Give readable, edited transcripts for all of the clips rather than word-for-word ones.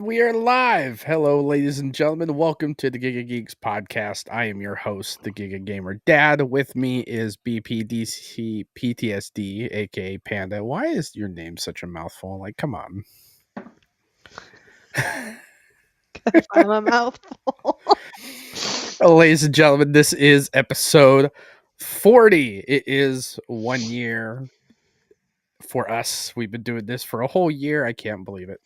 We are live. Hello, ladies and gentlemen. Welcome to the Giga Geeks podcast. I am your host, the Giga Gamer Dad. With me is BPDC PTSD, aka Panda. Why is your name such a mouthful? Like, come on. I'm a mouthful. Ladies and gentlemen, this is episode 40. It is 1 year for us. We've been doing this for a whole year. I can't believe it.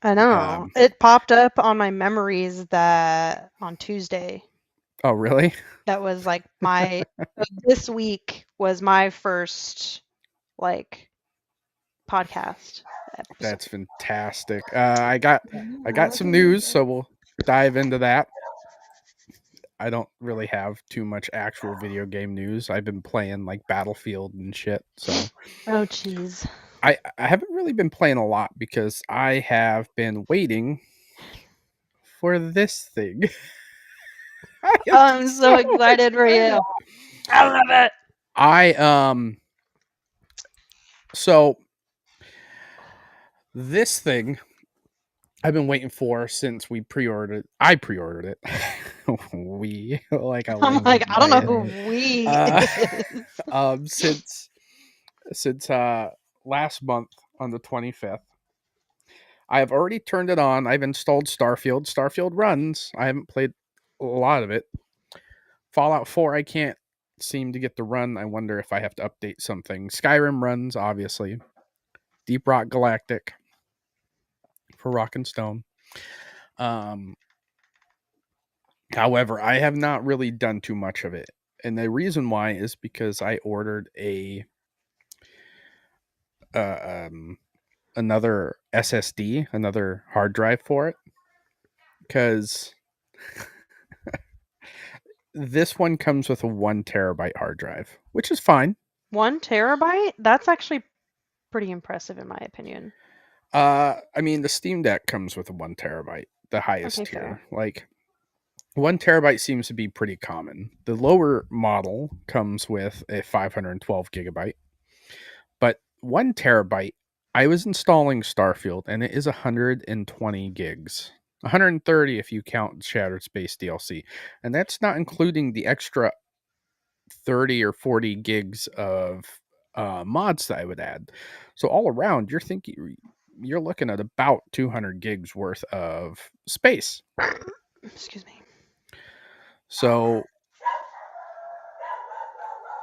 I know. It popped up on my memories that on Tuesday. Oh, really? That was like this week was my first podcast episode. That's fantastic. I got some news, so we'll dive into that. I don't really have too much actual video game news. I've been playing like Battlefield and shit, so Oh jeez. I haven't really been playing a lot because I have been waiting for this thing. I'm so excited for you. I love it. So this thing I've been waiting for since we pre-ordered. I pre-ordered it. We like I'm like, I don't know who we since last month on the 25th. I have already turned it on. I've installed Starfield. Starfield runs. I haven't played a lot of it. Fallout 4 I can't seem to get to run. I wonder if I have to update something. Skyrim runs, obviously. Deep Rock Galactic for Rock and Stone. However, I have not really done too much of it. And the reason why is because I ordered another SSD, another hard drive for it. Because this one comes with a 1 terabyte hard drive, which is fine. 1 terabyte? That's actually pretty impressive in my opinion. I mean, the Steam Deck comes with a 1 terabyte, the highest tier. Fair. Like 1 terabyte seems to be pretty common. The lower model comes with a 512 gigabyte, but 1 terabyte. I was installing Starfield, and it is 120 gigs. 130 if you count Shattered Space DLC, and that's not including the extra 30 or 40 gigs of mods that I would add. So all around, you're looking at about 200 gigs worth of space. Excuse me. So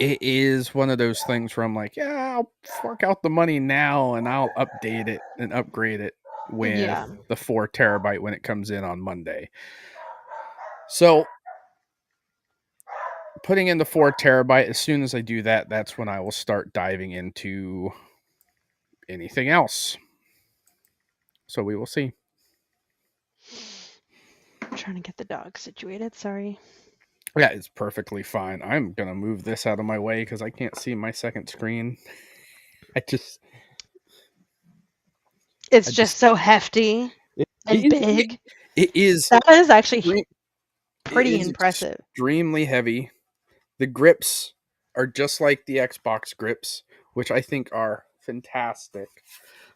it is one of those things where I'm like, yeah, I'll fork out the money now and I'll update it and upgrade it with the 4 terabyte when it comes in on Monday. So putting in the 4 terabyte, as soon as I do that, that's when I will start diving into anything else. So we will see. I'm trying to get the dog situated, sorry. Yeah, it's perfectly fine. I'm going to move this out of my way because I can't see my second screen. It's just so hefty and big. It is. That is actually pretty impressive. Extremely heavy. The grips are just like the Xbox grips, which I think are fantastic.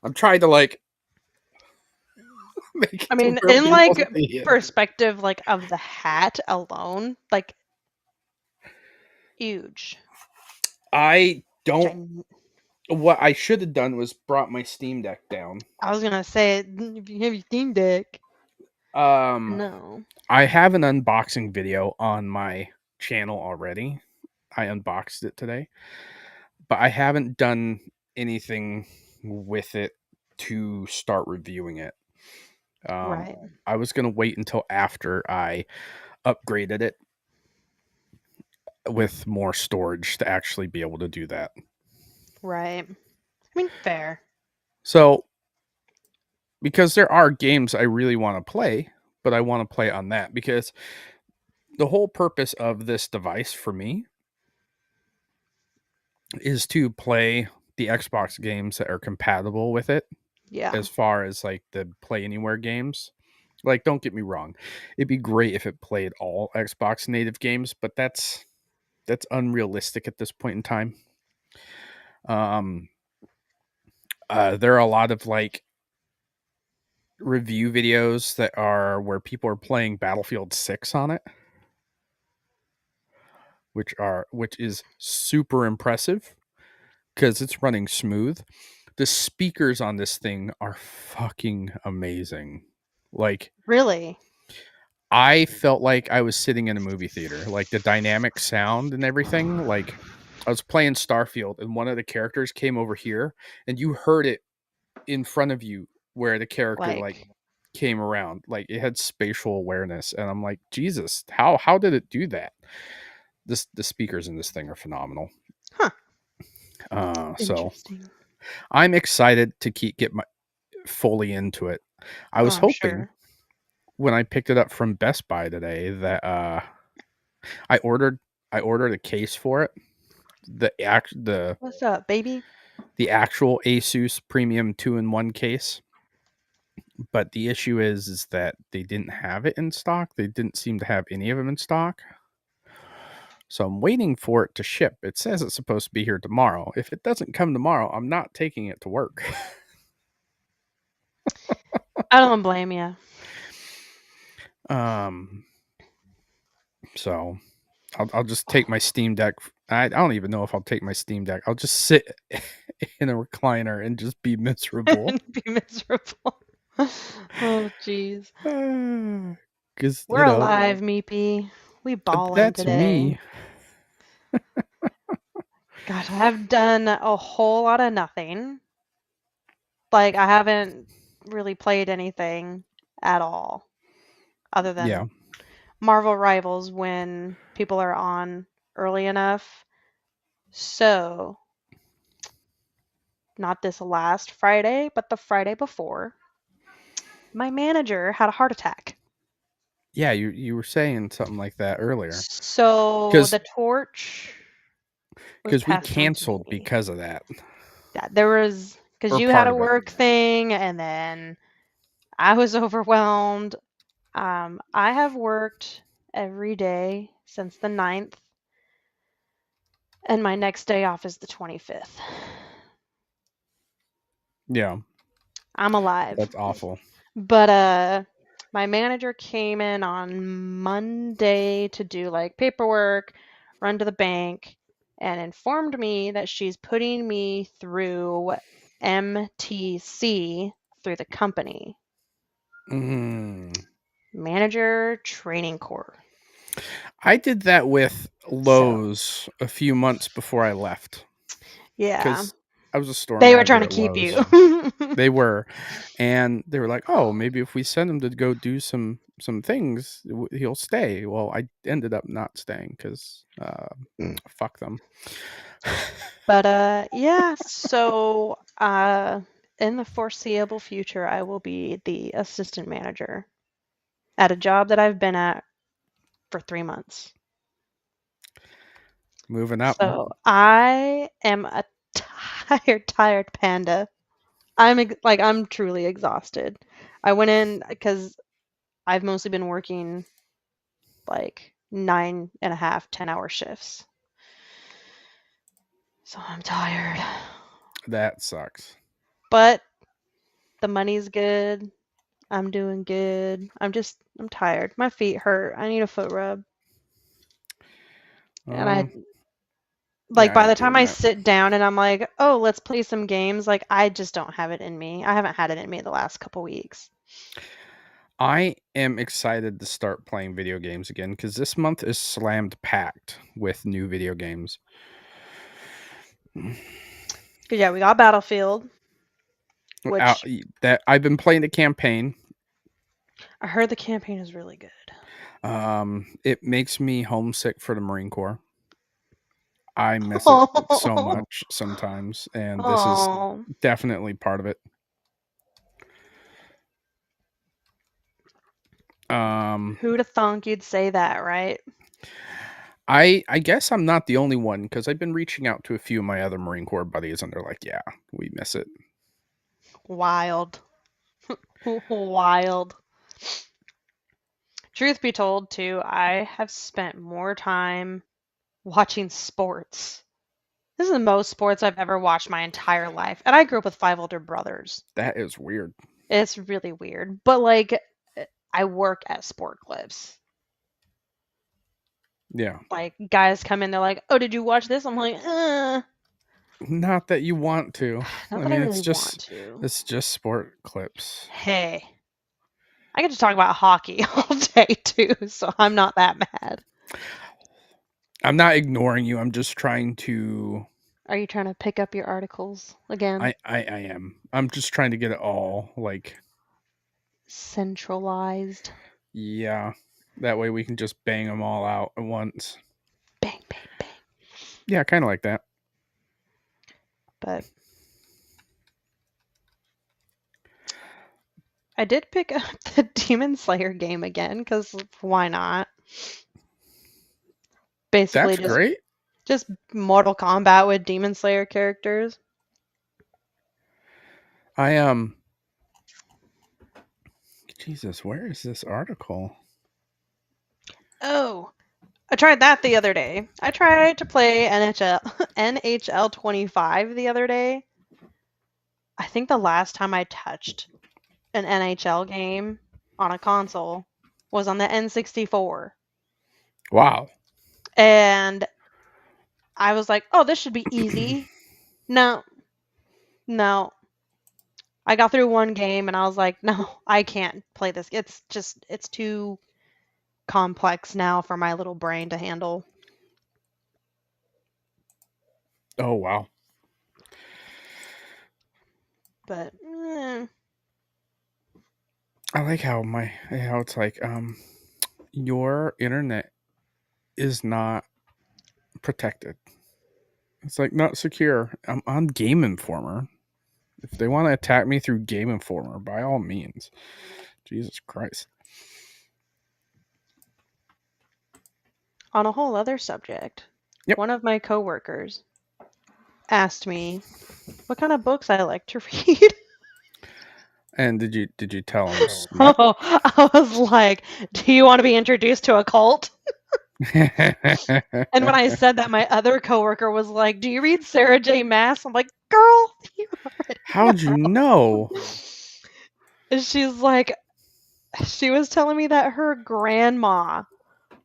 I'm trying to make it in perspective of the hat alone, huge. I don't. What I should have done was brought my Steam Deck down. I was gonna say, if you have your Steam Deck. No. I have an unboxing video on my channel already. I unboxed it today, but I haven't done anything with it to start reviewing it. Right. I was going to wait until after I upgraded it with more storage to actually be able to do that. Right. I mean, fair. So, because there are games I really want to play, but I want to play on that because the whole purpose of this device for me is to play the Xbox games that are compatible with it. Yeah. As far as like the Play Anywhere games. Like, don't get me wrong. It'd be great if it played all Xbox native games, but that's unrealistic at this point in time. There are a lot of review videos that are where people are playing Battlefield 6 on it, which is super impressive because it's running smooth. The speakers on this thing are fucking amazing. Like, Really? I felt like I was sitting in a movie theater. Like the dynamic sound and everything. Like I was playing Starfield and one of the characters came over here and you heard it in front of you where the character like Like, came around. Like it had spatial awareness and I'm like, Jesus, how did it do that? The speakers in this thing are phenomenal. huh, So interesting. I'm excited to get my fully into it. I Oh, was I'm hoping sure. when I picked it up from Best Buy today that I ordered I ordered a case for it. What's up, baby? The actual Asus premium 2-in-1 case. But the issue is that they didn't have it in stock. They didn't seem to have any of them in stock. So I'm waiting for it to ship. It says it's supposed to be here tomorrow. If it doesn't come tomorrow, I'm not taking it to work. I don't blame you. um so I'll just take my Steam Deck. I don't even know if I'll take my Steam Deck. I'll just sit in a recliner and just be miserable. And be miserable. Oh, jeez. Because, We're alive, Meepy. We ballin' that's today. me. Gosh, I have done a whole lot of nothing. Like, I haven't really played anything at all, other Yeah. than Marvel Rivals when people are on early enough. So, not this last Friday, but the Friday before, my manager had a heart attack. Yeah, you were saying something like that earlier. So, Because the torch was because we passed on to canceled me. because of that, Yeah, there was, because or you had part a of it. work thing, and then I was overwhelmed. I have worked every day since the 9th, and my next day off is the 25th. Yeah, I'm alive. that's awful. But my manager came in on Monday to do like paperwork, run to the bank, and informed me that she's putting me through MTC through the company. Mm. Manager Training Corps. I did that with So, Lowe's a few months before I left yeah, because I was a store they were trying manager to at keep you. Lowe's. They were, and they were like, "Oh, maybe if we send him to go do some things, he'll stay." Well, I ended up not staying because fuck them. But yeah, so in the foreseeable future, I will be the assistant manager at a job that I've been at for 3 months. Moving up. So I am a tired panda. I'm truly exhausted. I went in because I've mostly been working like 9.5, 10-hour shifts. So I'm tired. That sucks. But the money's good. I'm doing good. I'm tired. My feet hurt. I need a foot rub. And Oh, like yeah, I by the ain't time doing I that. sit down and I'm like, "Oh, let's play some games." Like I just don't have it in me. I haven't had it in me the last couple weeks. I am excited to start playing video games again because this month is slammed packed with new video games. 'Cause yeah, we got Battlefield, Uh, which that I've been playing the campaign. I heard the campaign is really good. It makes me homesick for the Marine Corps. I miss it so Oh, much sometimes, and this is oh. definitely part of it. Um, Who'd have thunk you'd say that, right? I guess I'm not the only one because I've been reaching out to a few of my other Marine Corps buddies, and they're like, "Yeah, we miss it." Wild. Wild. Truth be told, too, I have spent more time watching sports. This is the most sports I've ever watched my entire life. And I grew up with five older brothers. That is weird. It's really weird. But like I work at Sport Clips. Yeah. Like guys come in, they're like, "Oh, did you watch this?" I'm like, Not that you want to. not I that I mean, really want to." it's just sport clips. Hey, I get to talk about hockey all day too, so I'm not that mad. I'm not ignoring you. I'm just trying to. Are you trying to pick up your articles again? I am. I'm just trying to get it all like. Centralized. Yeah. That way we can just bang them all out at once. Bang, bang, bang. Yeah, kind of like that. But I did pick up the Demon Slayer game again because why not? Basically, That's great. just Mortal Kombat with Demon Slayer characters. I Jesus, where is this article? Oh, I tried that the other day. I tried to play NHL 25 the other day. I think the last time I touched an NHL game on a console was on the N64. Wow. And I was like, oh, this should be easy. No, no. I got through one game and I was like, no, I can't play this. It's too complex now for my little brain to handle. Oh wow. But I like how it's like your internet is not protected. It's like not secure. I'm on Game Informer. If they want to attack me through Game Informer, by all means. Jesus Christ. on a whole other subject, Yep. one of my coworkers asked me what kind of books I like to read. And did you tell him smut? Oh, I was like, do you want to be introduced to a cult? And when I said that, my other coworker was like, "Do you read Sarah J. Maas?" I'm like, "Girl, you already How'd you know? know." And she's like, she was telling me that her grandma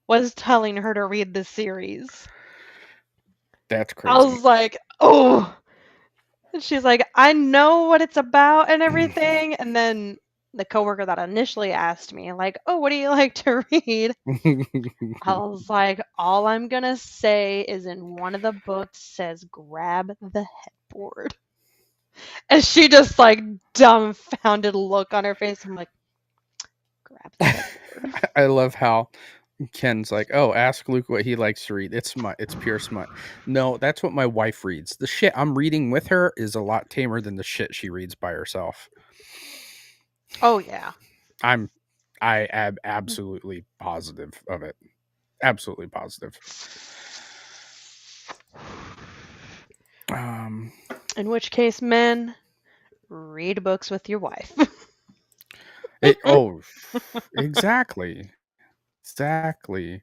was telling her to read the series. That's I crazy. was like, "Oh." And she's like, "I know what it's about and everything." And then the coworker that initially asked me, like, "Oh, what do you like to read?" I was like, all I'm gonna say is in one of the books says grab the headboard. And she just like dumbfounded look on her face. I'm like, grab the headboard. I love how Ken's like, "Oh, ask Luke what he likes to read. It's smut. It's pure smut." No, that's what my wife reads. The shit I'm reading with her is a lot tamer than the shit she reads by herself. Oh yeah. I'm I am absolutely positive of it. Absolutely positive. Um In which case, men, read books with your wife. it oh exactly. Exactly.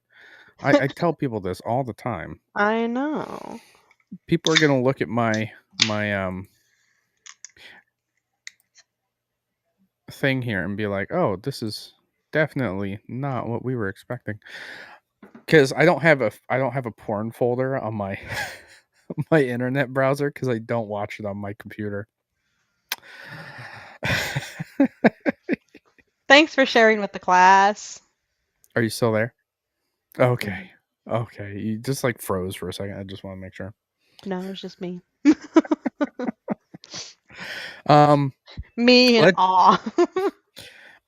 I tell people this all the time. I know. People are gonna look at my thing here and be like, "Oh, this is definitely not what we were expecting." Because I don't have a porn folder on my my internet browser because I don't watch it on my computer. Thanks for sharing with the class. Are you still there? Mhm. Okay. Okay. You just like froze for a second. I just want to make sure. No, it was just me. Um Me in let awe.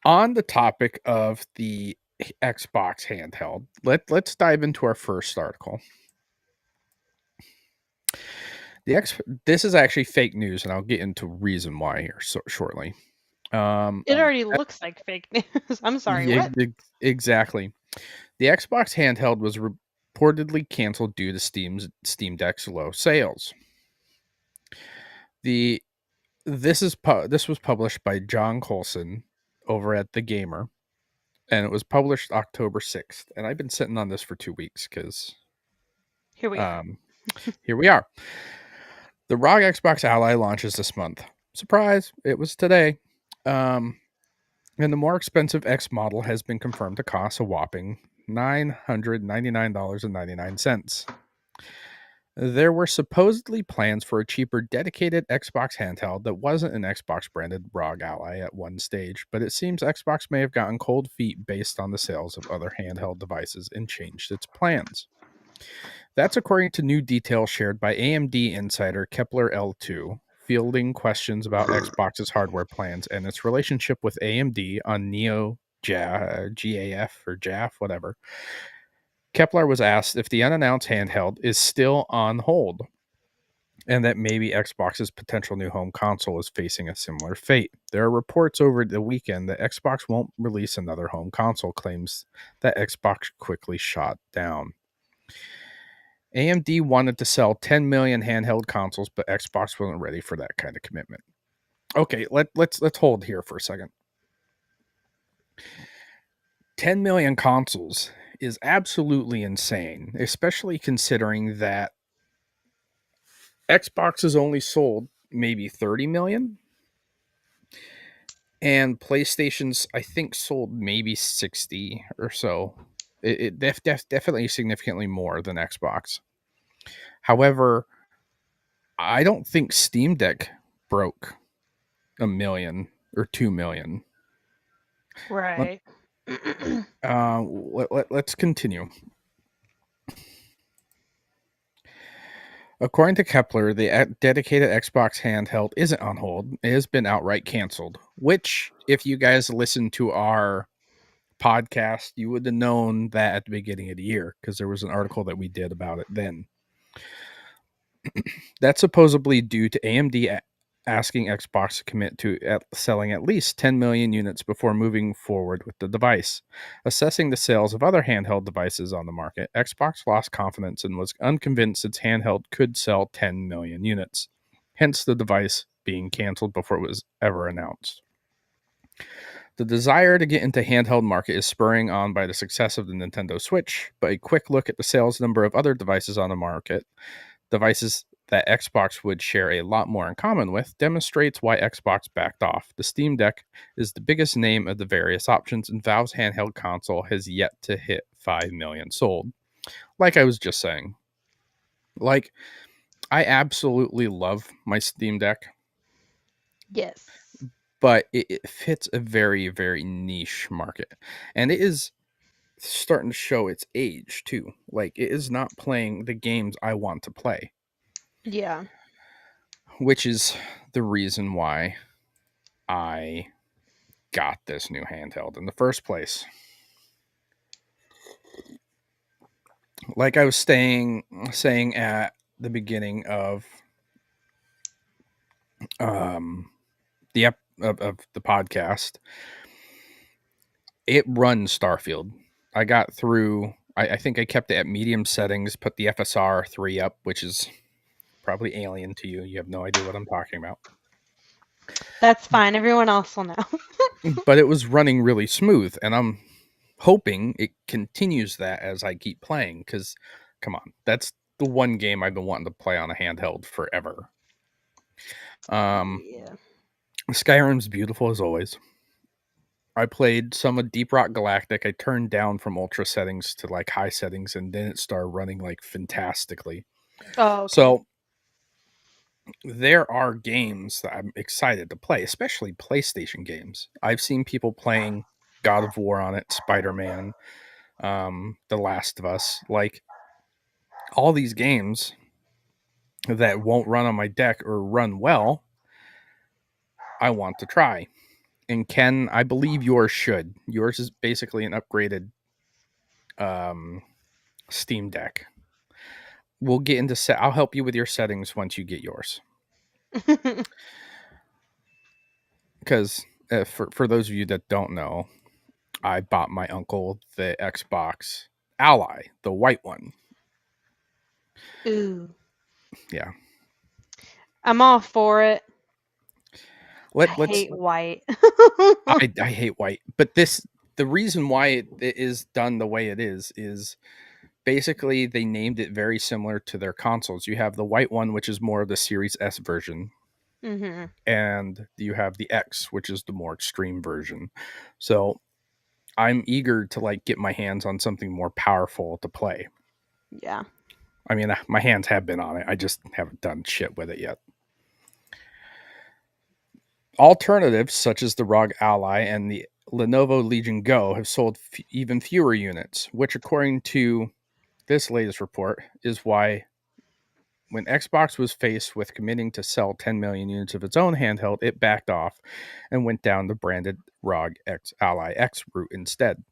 on the topic of the Xbox handheld, let's dive into our first article. The X This is actually fake news and I'll get into reason why here shortly. Um It already looks like fake news. I'm sorry, yeah, what? exactly. The Xbox handheld was reportedly canceled due to Steam Deck's low sales. The this was published by John Colson over at The Gamer, and it was published October 6th. And I've been sitting on this for 2 weeks because Here we are. um, here we are. The ROG Xbox Ally launches this month. Surprise! It was today. Um, and the more expensive X model has been confirmed to cost a whopping $999.99. There were supposedly plans for a cheaper dedicated Xbox handheld that wasn't an Xbox branded ROG Ally at one stage, but it seems Xbox may have gotten cold feet based on the sales of other handheld devices and changed its plans. That's according to new details shared by AMD insider Kepler L2, fielding questions about Xbox's hardware plans and its relationship with AMD on Neo GAF or JAF, whatever. Kepler was asked if the unannounced handheld is still on hold and that maybe Xbox's potential new home console is facing a similar fate. There are reports over the weekend that Xbox won't release another home console, claims that Xbox quickly shot down. AMD wanted to sell 10 million handheld consoles, but Xbox wasn't ready for that kind of commitment. Okay, let's hold here for a second. 10 million consoles is absolutely insane, especially considering that Xbox has only sold maybe 30 million and PlayStation's I think sold maybe 60 or so. Definitely significantly more than Xbox. However, I don't think Steam Deck broke a million or 2 million. Let, Right. let's continue. According to Kepler, the dedicated Xbox handheld isn't on hold. It has been outright canceled, which, if you guys listen to our podcast, you would have known that at the beginning of the year because there was an article that we did about it then. That's supposedly due to AMD asking Xbox to commit to selling at least 10 million units before moving forward with the device. Assessing the sales of other handheld devices on the market, Xbox lost confidence and was unconvinced its handheld could sell 10 million units, hence the device being canceled before it was ever announced. The desire to get into handheld market is spurring on by the success of the Nintendo Switch, but a quick look at the sales number of other devices on the market, devices that Xbox would share a lot more in common with, demonstrates why Xbox backed off. The Steam Deck is the biggest name of the various options, and Valve's handheld console has yet to hit 5 million sold. Like I was just saying, like I absolutely love my Steam Deck, Yes. but it fits a very, very niche market. And it is starting to show its age too. Like it is not playing the games I want to play, Yeah. which is the reason why I got this new handheld in the first place. Like I was saying at the beginning of of the podcast, it runs Starfield. I got through. I think I kept it at medium settings, put the FSR 3 up, which is probably alien to you. You have no idea what I'm talking about. That's fine. Everyone else will know. But it was running really smooth, and I'm hoping it continues that as I keep playing. Because, come on, that's the one game I've been wanting to play on a handheld forever. Um, Yeah. Skyrim's beautiful as always. I played some of Deep Rock Galactic. I turned down from ultra settings to like high settings, and then it started running like fantastically. Oh, okay. So there are games that I'm excited to play, especially PlayStation games. I've seen people playing God of War on it, Spider Man, The Last of Us, like all these games that won't run on my deck or run well. I want to try. And Ken, I believe yours should. Yours is basically an upgraded um, Steam Deck. We'll get into set. I'll help you with your settings once you get yours. Because for those of you that don't know, I bought my uncle the Xbox Ally, the white one. Ooh. Yeah. I'm all for it. I Let's. hate white. I hate white, but the reason why it is done the way it is basically they named it very similar to their consoles. You have the white one, which is more of the Series S version, Mhm. and you have the X, which is the more extreme version. So I'm eager to like get my hands on something more powerful to play. Yeah. I mean, my hands have been on it. I just haven't done shit with it yet. Alternatives such as the ROG Ally and the Lenovo Legion Go have sold even fewer units, which, according to this latest report, is why when Xbox was faced with committing to sell 10 million units of its own handheld, it backed off and went down the branded ROG X Ally X route instead.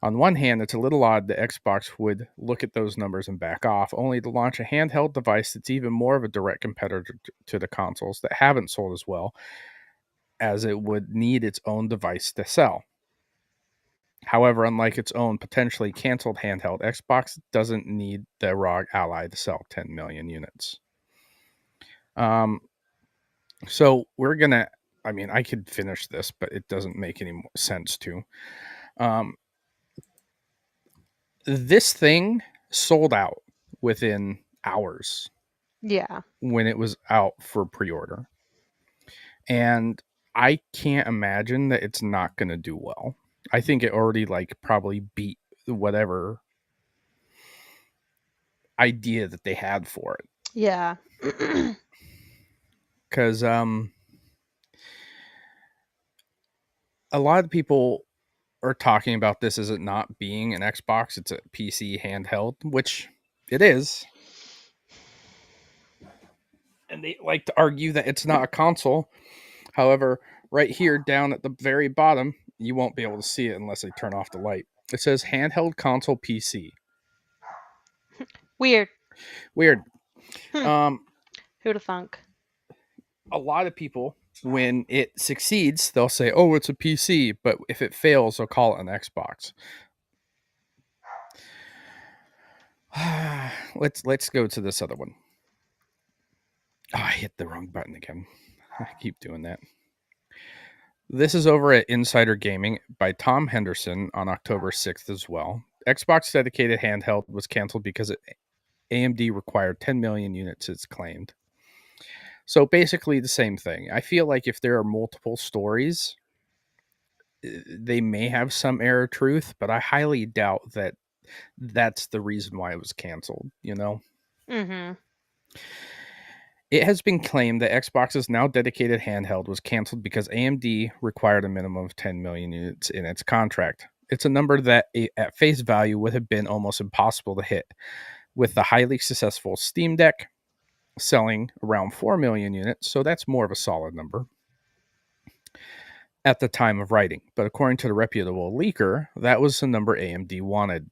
On one hand, it's a little odd that Xbox would look at those numbers and back off, only to launch a handheld device that's even more of a direct competitor to the consoles that haven't sold as well, as it would need its own device to sell. However, unlike its own potentially canceled handheld, Xbox doesn't need the ROG Ally to sell 10 million units. Um, so we're gonna. I mean, I could finish this, but it doesn't make any sense to. Um, this thing sold out within hours Yeah. when it was out for pre-order, and I can't imagine that it's not going to do well. I think it already like probably beat whatever idea that they had for it, Yeah. because a lot of people are talking about this as it not being an Xbox, it's a PC handheld, which it is, and they like to argue that it's not a console. However, right here down at the very bottom, you won't be able to see it unless I turn off the light. It says handheld console PC. Weird. Weird. Hmm. Um, Who'da thunk? a lot of people, when it succeeds, they'll say, "Oh, it's a PC," but if it fails, they'll call it an Xbox. let's go to this other one. Oh, I hit the wrong button again. I keep doing that. This is over at Insider Gaming by Tom Henderson on October 6th as well. Xbox dedicated handheld was canceled because AMD required 10 million units, it's claimed. So basically the same thing. I feel like if there are multiple stories, they may have some air of truth, but I highly doubt that that's the reason why it was canceled, you know? Mhm. It has been claimed that Xbox's now dedicated handheld was canceled because AMD required a minimum of 10 million units in its contract. It's a number that, at face value, would have been almost impossible to hit. With the highly successful Steam Deck selling around 4 million units, so that's more of a solid number at the time of writing. But according to the reputable leaker, that was the number AMD wanted.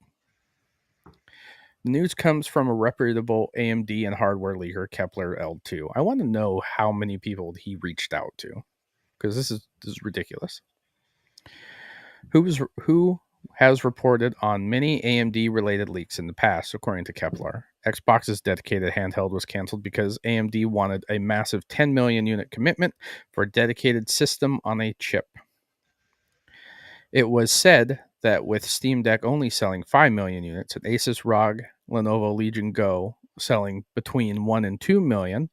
The news comes from a reputable AMD and hardware leaker, Kepler L2. I want to know how many people he reached out to, because this is ridiculous. Who has reported on many AMD related leaks in the past, according to Kepler. Xbox's dedicated handheld was canceled because AMD wanted a massive 10 million unit commitment for a dedicated system on a chip. It was said that with Steam Deck only selling 5 million units and Asus ROG Lenovo Legion Go selling between 1 and 2 million,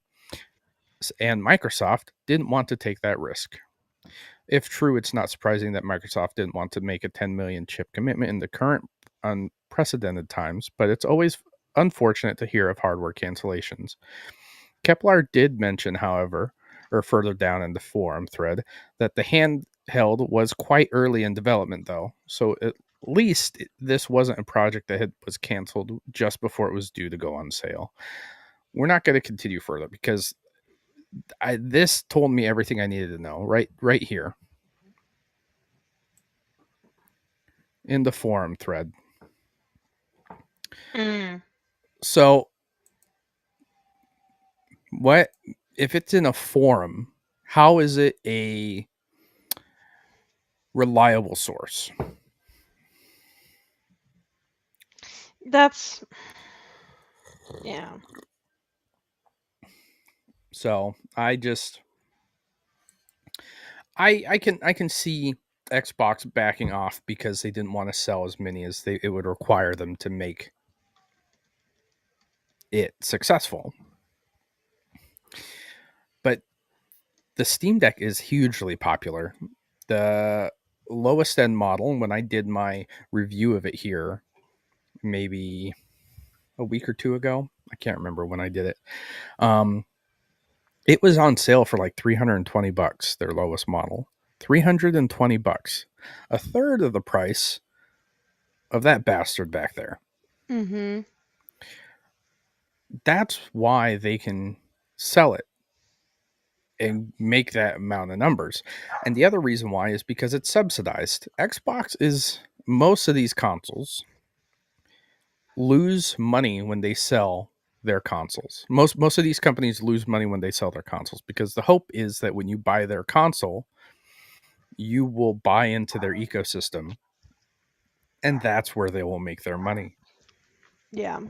and Microsoft didn't want to take that risk. If true, it's not surprising that Microsoft didn't want to make a 10 million chip commitment in the current unprecedented times, but it's always unfortunate to hear of hardware cancellations. Kepler did mention, however, or further down in the forum thread, that the handheld was quite early in development, though, so at least this wasn't a project that was canceled just before it was due to go on sale. We're not going to continue further because this told me everything I needed to know right here in the forum thread. Mm. So, what if it's in a forum? How is it a reliable source? That's yeah. So, I can see Xbox backing off because they didn't want to sell as many as it would require them to make it successful. But the Steam Deck is hugely popular. The lowest end model, when I did my review of it here, maybe a week or two ago, I can't remember when I did it. Um, it was on sale for like $320, their lowest model. $320, a third of the price of that bastard back there. Mm-hmm. That's why they can sell it and make that amount of numbers. And the other reason why is because it's subsidized. Xbox is most of these consoles lose money when they sell their consoles. Most of these companies lose money when they sell their consoles because the hope is that when you buy their console, you will buy into their ecosystem and that's where they will make their money. Yeah.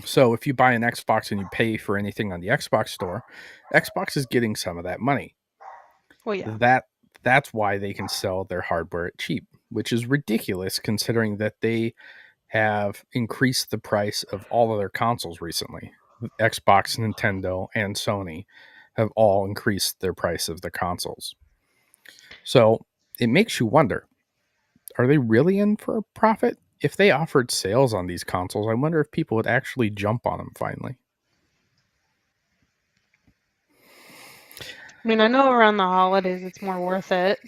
So if you buy an Xbox and you pay for anything on the Xbox store, Xbox is getting some of that money. Well, yeah. That's why they can sell their hardware at cheap, which is ridiculous considering that they have increased the price of all of their consoles recently. Xbox, Nintendo, and Sony have all increased their price of the consoles. So it makes you wonder, are they really in for a profit? If they offered sales on these consoles, I wonder if people would actually jump on them finally. I mean, I know around the holidays it's more worth it.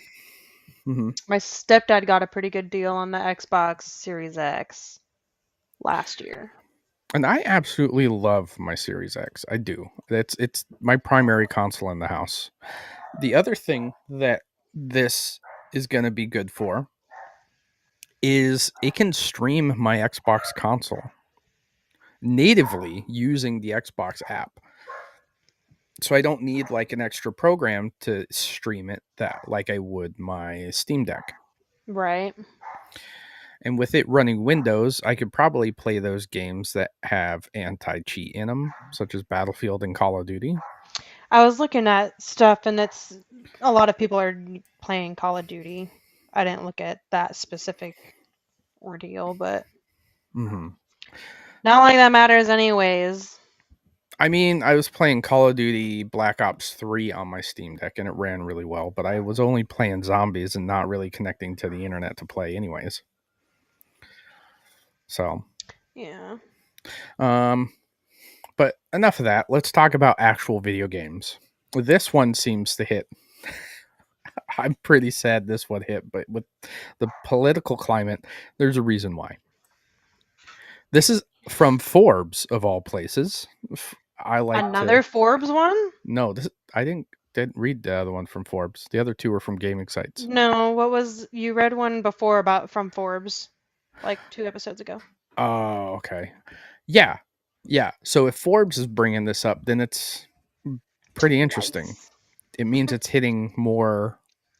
Mm-hmm. My stepdad got a pretty good deal on the Xbox Series X last year. And I absolutely love my Series X. I do. It's my primary console in the house. The other thing that this is going to be good for is it can stream my Xbox console natively using the Xbox app. So I don't need like an extra program to stream it that like I would my Steam Deck. Right. And with it running Windows, I could probably play those games that have anti-cheat in them, such as Battlefield and Call of Duty. I was looking at stuff, and it's a lot of people are playing Call of Duty. I didn't look at that specific ordeal, but Mm-hmm. not like that matters anyways. I mean, I was playing Call of Duty Black Ops 3 on my Steam Deck and it ran really well, but I was only playing zombies and not really connecting to the internet to play anyways. So, Yeah. um but enough of that. Let's talk about actual video games. This one seems to hit. I'm pretty sad this one hit, but with the political climate, there's a reason why. This is from Forbes of all places. I like to Another Forbes one? no, this I didn't read the other one from Forbes. The other two were from gaming sites. No, what was you read one before about from Forbes like 2 episodes ago? Oh, okay. Yeah. Yeah. So if Forbes is bringing this up, then it's pretty interesting. Nice. It means it's hitting more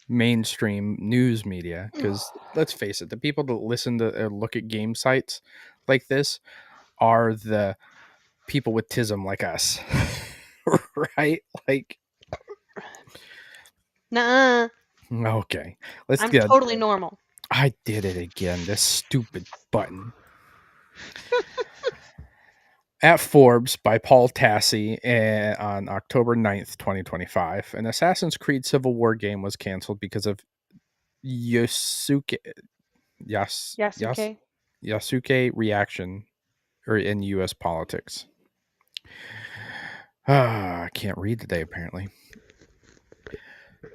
mainstream news media because let's face it, the people that listen to or look at game sites like this are the people with tism like us. Right? Like, Nuh-uh. okay. Let's I'm get totally normal. I did it again. This stupid button. At Forbes by Paul Tassi on October 9th, 2025, an Assassin's Creed Civil War game was canceled because of Yosuke Yas Yasuke? Yasuke reaction or in US politics. I can't read today apparently.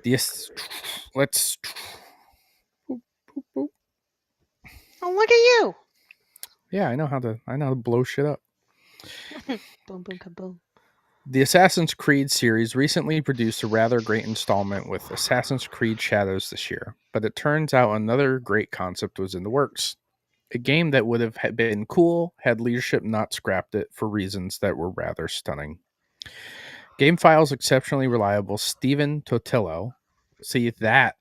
This let's Oh, look at you. yeah, I know how to blow shit up. Boom, boom, kaboom. The Assassin's Creed series recently produced a rather great installment with Assassin's Creed Shadows this year, but it turns out another great concept was in the works. A game that would have been cool had leadership not scrapped it for reasons that were rather stunning. GameFile's exceptionally reliable Stephen Totillo, see, that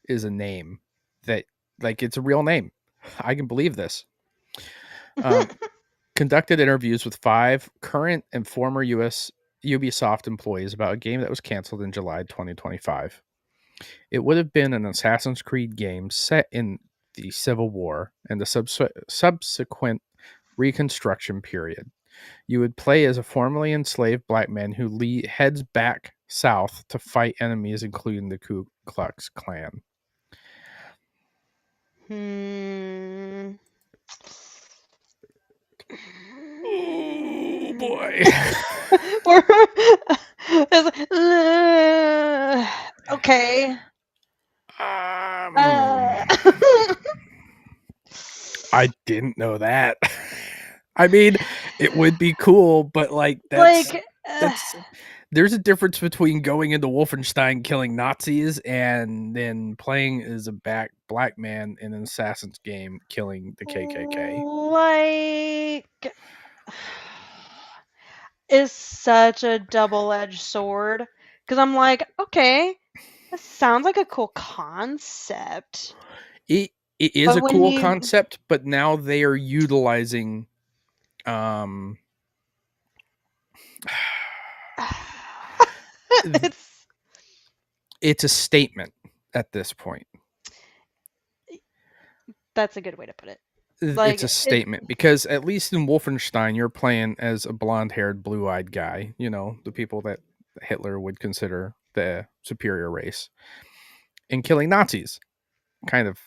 is a name that, like, it's a real name. I can believe this. Um, conducted interviews with 5 current and former US Ubisoft employees about a game that was canceled in July 2025. It would have been an Assassin's Creed game set in the Civil War and the subsequent Reconstruction period. You would play as a formerly enslaved black man who heads back south to fight enemies, including the Ku Klux Klan. Hmm. Oh boy. Okay. um, Uh, I didn't know that. I mean, it would be cool, but like like, that's there's a difference between going into Wolfenstein killing Nazis and then playing as a black man in an assassin's game killing the KKK. like, is such a double-edged sword. Because I'm like, okay, that sounds like a cool concept. It it is But a when cool you, concept, but now they are utilizing um it's it's a statement at this point. that's a good way to put it. It's a Like it, statement because at least in Wolfenstein, you're playing as a blonde-haired, blue-eyed guy. You know, the people that Hitler would consider the superior race, and killing Nazis. Kind of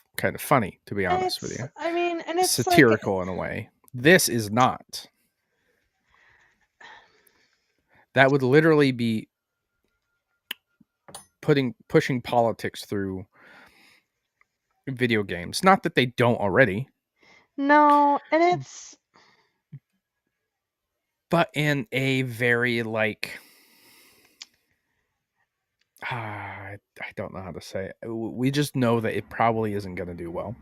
funny, to be honest with it's you. I mean, and it's like Satirical in a way. This is not. That would literally be pushing politics through video games. Not that they don't already, no, and it's but in a very like I don't know how to say it. We just know that it probably isn't going to do well.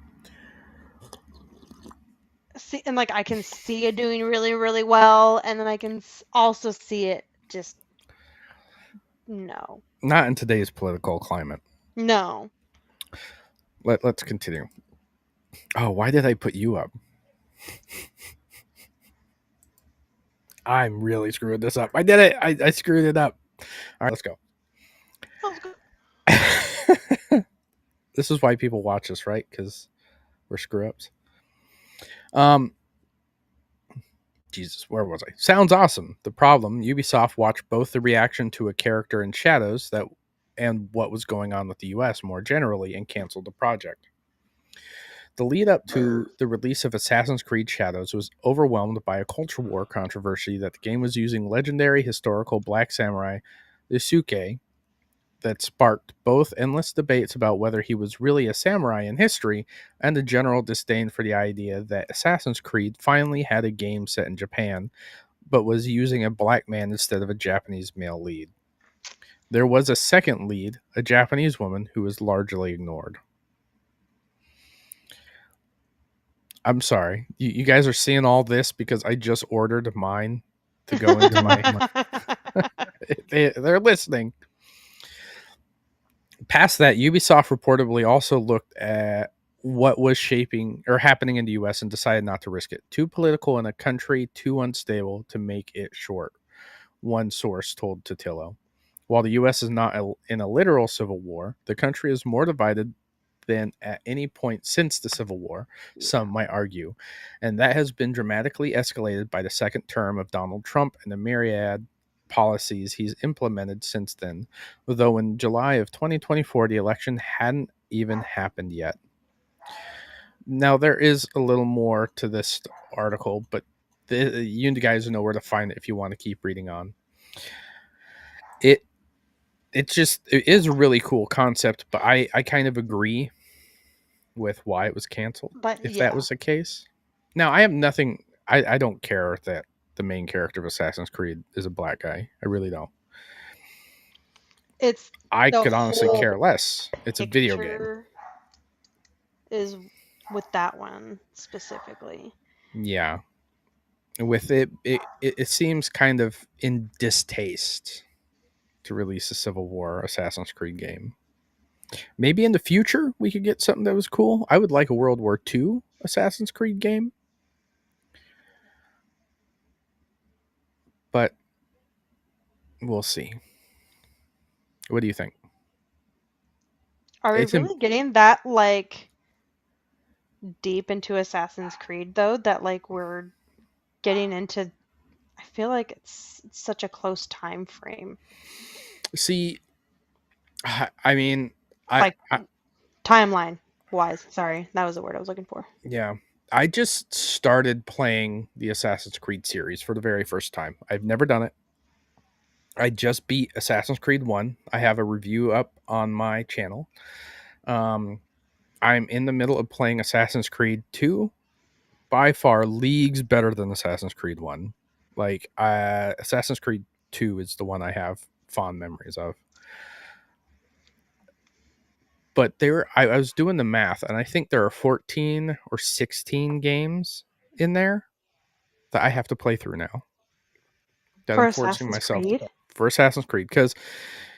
see, and like I can see it doing really, really well, and then I can also see it just no, Not in today's political climate. no. Let's continue. Oh, why did I put you up? I'm really screwing this up. I did it. I screwed it up. All right, let's go. Let's go. This is why people watch us, right? Because we're screw ups. Um, Jesus, where was I? Sounds awesome. The problem: Ubisoft watched both the reaction to a character in Shadows that and what was going on with the U.S. more generally, and canceled the project. The lead up to the release of Assassin's Creed Shadows was overwhelmed by a culture war controversy that the game was using legendary historical black samurai Isuke that sparked both endless debates about whether he was really a samurai in history and a general disdain for the idea that Assassin's Creed finally had a game set in Japan but was using a black man instead of a Japanese male lead. There was a second lead, a Japanese woman, who was largely ignored. I'm sorry. You guys are seeing all this because I just ordered mine to go into my they're listening. Past that, Ubisoft reportedly also looked at what was shaping or happening in the US and decided not to risk it. Too political in a country too unstable to make it short, one source told Totillo. While the US is not in a literal civil war, the country is more divided than at any point since the Civil War, Yeah. some might argue. And that has been dramatically escalated by the second term of Donald Trump and the myriad policies he's implemented since then, though in July of 2024, the election hadn't even happened yet. Now, there is a little more to this article, but you guys know where to find it if you want to keep reading on. It it is a really cool concept, but I kind of agree with why it was canceled But if that yeah, was the case. Now, I have nothing. I don't care that the main character of Assassin's Creed is a black guy. I really don't. it's I the could honestly care whole less. It's a video game. picture is with that one specifically. Yeah. With it seems kind of in distaste to release a Civil War Assassin's Creed game. Maybe in the future we could get something that was cool. I would like a World War II Assassin's Creed game, but we'll see. What do you think? Are we It's in, really getting that like deep into Assassin's Creed though that like we're getting into I feel like it's such a close time frame. See, I mean, Like I timeline wise. Sorry, that was the word I was looking for. yeah, I just started playing the Assassin's Creed series for the very first time. I've never done it. I just beat Assassin's Creed 1. I have a review up on my channel. Um, I'm in the middle of playing Assassin's Creed 2, by far leagues better than Assassin's Creed 1. Like, Assassin's Creed 2 is the one I have fond memories of. But I was doing the math, and I think there are 14 or 16 games in there that I have to play through now. That For I'm forcing Assassin's myself to Creed? for Assassin's Creed, because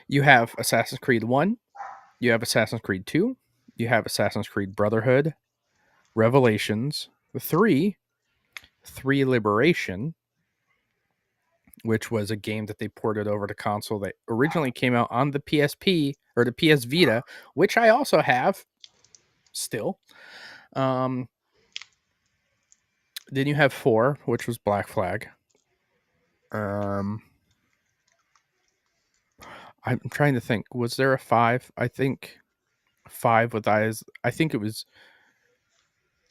you have Assassin's Creed 1, you have Assassin's Creed 2, you have Assassin's Creed Brotherhood, Revelations, 3, 3 Liberation, which was a game that they ported over to console that originally came out on the PSP or the PS Vita, which I also have still. Um, then you have 4, which was Black Flag. Um, I'm trying to think. Was there a 5? I think 5 with eyes. I think it was.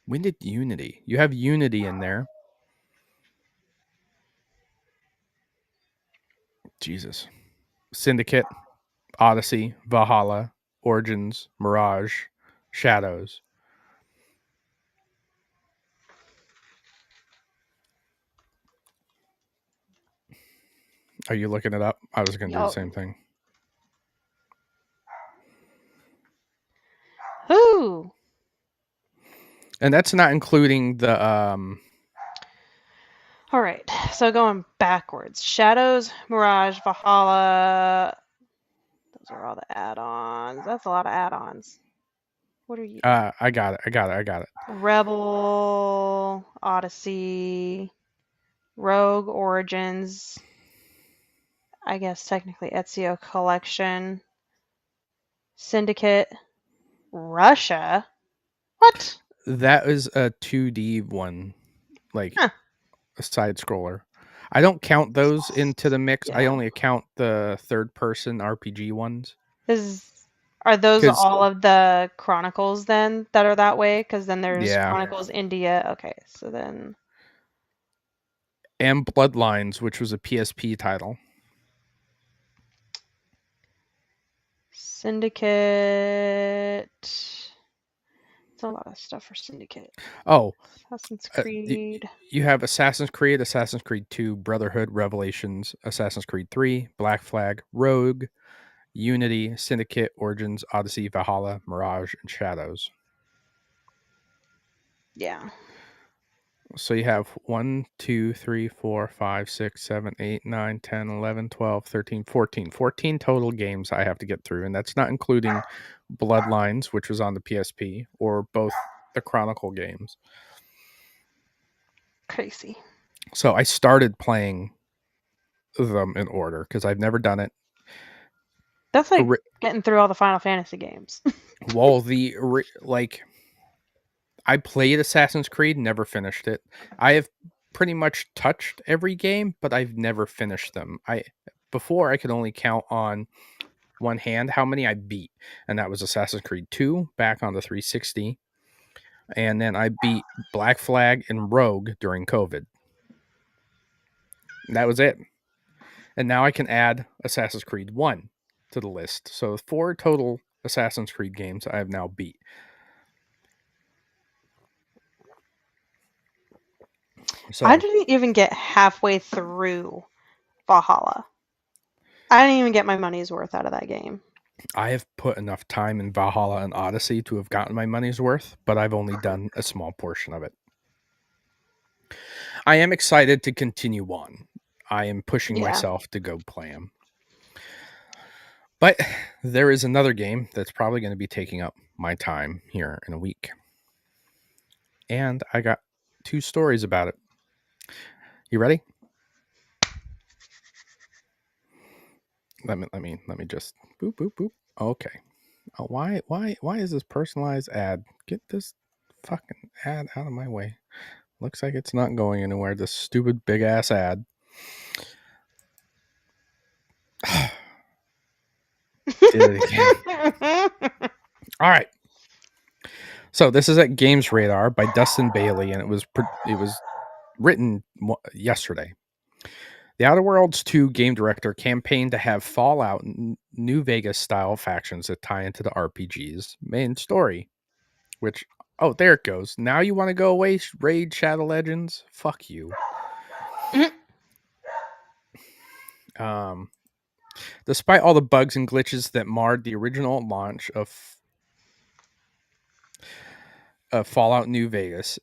When did Unity? You have Unity in there. Jesus. Syndicate, Odyssey, Valhalla, Origins, Mirage, Shadows. Are you looking it up? I was going to do the Oh, same thing. who? And that's not including the All right. So going backwards, Shadows, Mirage, Valhalla. Those are all the add-ons. That's a lot of add-ons. What are you? I got it. I got it. I got it. Rebel, Odyssey, Rogue, Origins. I guess technically Ezio Collection, Syndicate, Russia. What? That is a 2D one, like Huh. a side scroller. I don't count those into the mix. I Yeah. only count the third person RPG ones. Is are those Cuz all of the Chronicles then that are that way? Because then there's yeah, Chronicles India. Okay, so then and Bloodlines, which was a PSP title. Syndicate. It's a lot of stuff for Syndicate. Oh, Assassin's uh, Creed. you have Assassin's Creed 2, Brotherhood, Revelations, Assassin's Creed 3, Black Flag, Rogue, Unity, Syndicate, Origins, Odyssey, Valhalla, Mirage, and Shadows. Yeah. So you have 1, 2, 3, 4, 5, 6, 7, 8, 9, 10, 11, 12, 13, 14. 14 total games I have to get through. And that's not including Bloodlines, which was on the PSP, or both the Chronicle games. Crazy. So I started playing them in order because I've never done it. That's like getting through all the Final Fantasy games. Well, like I played Assassin's Creed, never finished it. I have pretty much touched every game, but I've never finished them. Before I could only count on one hand how many I beat, and that was Assassin's Creed 2 back on the 360. And then I beat Black Flag and Rogue during COVID. And that was it. And now I can add Assassin's Creed 1 to the list. So 4 total Assassin's Creed games I have now beat. I So didn't even get halfway through Valhalla. I didn't even get my money's worth out of that game. I have put enough time in Valhalla and Odyssey to have gotten my money's worth, but I've only done a small portion of it. I am excited to continue on. I am pushing Yeah. myself to go play them. But there is another game that's probably going to be taking up my time here in a week. And I got 2 stories about it. You ready? Let me just boop boop boop. Okay. Oh, why is this personalized ad? Get this fucking ad out of my way. Looks like it's not going anywhere. This stupid big ass ad. Did it again. All right. So this is at Games Radar by Dustin Bailey, and it was written yesterday. The Outer Worlds 2 game director campaigned to have Fallout New Vegas style factions that tie into the RPG's main story. Which, oh, there it goes. Now you want to go away, Raid Shadow Legends? Fuck you. Um, Despite all the bugs and glitches that marred the original launch of Fallout New Vegas,